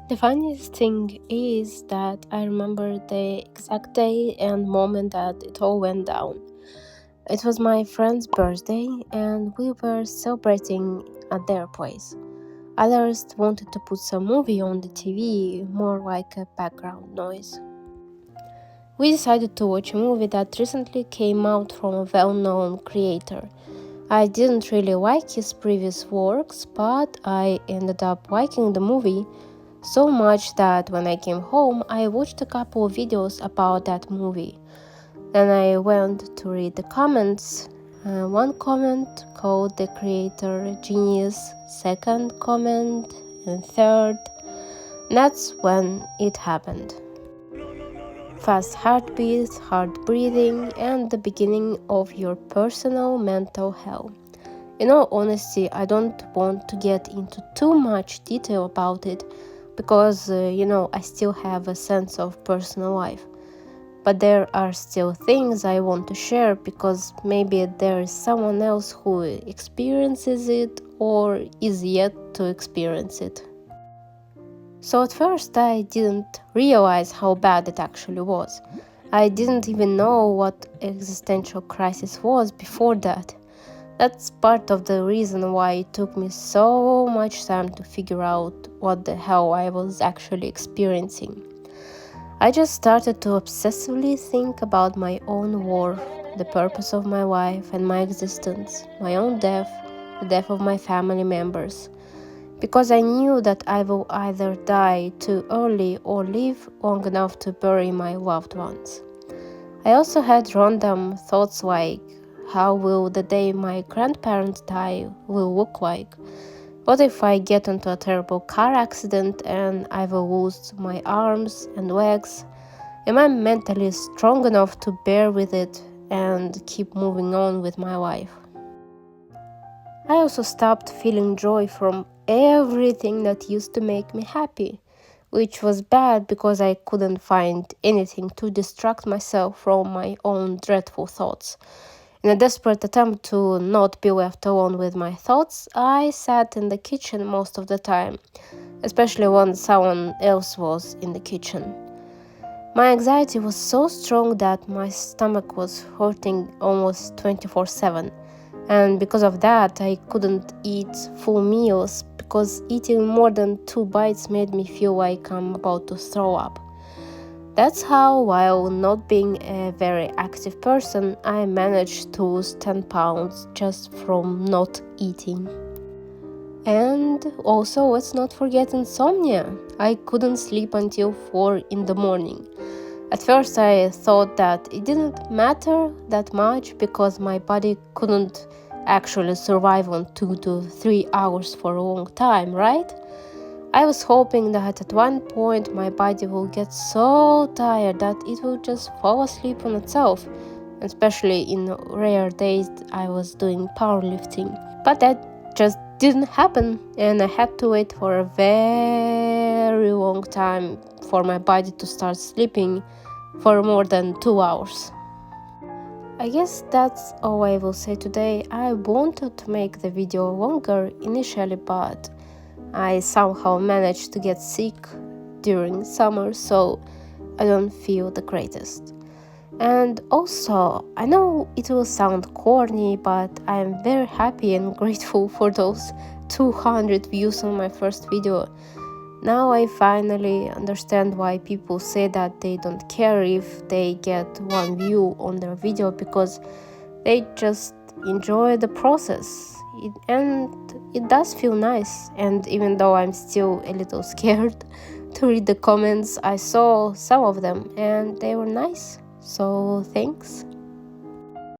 The funniest thing is that I remember the exact day and moment that it all went down. It was my friend's birthday, and we were celebrating at their place. Others wanted to put some movie on the TV, more like a background noise. We decided to watch a movie that recently came out from a well-known creator. I didn't really like his previous works, but I ended up liking the movie so much that when I came home, I watched a couple of videos about that movie. Then I went to read the comments. One comment called the creator a genius, second comment, and third. That's when it happened. Fast heartbeats, hard breathing, and the beginning of your personal mental hell. In all honesty, I don't want to get into too much detail about it because, I still have a sense of personal life. But there are still things I want to share because maybe there is someone else who experiences it or is yet to experience it. So at first I didn't realize how bad it actually was. I didn't even know what existential crisis was before that. That's part of the reason why it took me so much time to figure out what the hell I was actually experiencing. I just started to obsessively think about my own war, the purpose of my life and my existence, my own death, the death of my family members, because I knew that I will either die too early or live long enough to bury my loved ones. I also had random thoughts like, how will the day my grandparents die will look like? What if I get into a terrible car accident and I will lose my arms and legs? Am I mentally strong enough to bear with it and keep moving on with my life? I also stopped feeling joy from everything that used to make me happy, which was bad because I couldn't find anything to distract myself from my own dreadful thoughts. In a desperate attempt to not be left alone with my thoughts, I sat in the kitchen most of the time, especially when someone else was in the kitchen. My anxiety was so strong that my stomach was hurting almost 24/7, and because of that, I couldn't eat full meals because eating more than 2 bites made me feel like I'm about to throw up. That's how, while not being a very active person, I managed to lose 10 pounds just from not eating. And also, let's not forget insomnia. I couldn't sleep until 4 in the morning. At first, I thought that it didn't matter that much because my body couldn't actually survive on 2 to 3 hours for a long time, right? I was hoping that at one point my body will get so tired that it will just fall asleep on itself, especially in rare days I was doing powerlifting. But that just didn't happen, and I had to wait for a very long time for my body to start sleeping for more than 2 hours. I guess that's all I will say today. I wanted to make the video longer initially, but I somehow managed to get sick during summer, so I don't feel the greatest. And also, I know it will sound corny, but I am very happy and grateful for those 200 views on my first video. Now I finally understand why people say that they don't care if they get 1 view on their video because they just enjoy the process. And it does feel nice. And even though I'm still a little scared to read the comments, I saw some of them and they were nice. So thanks.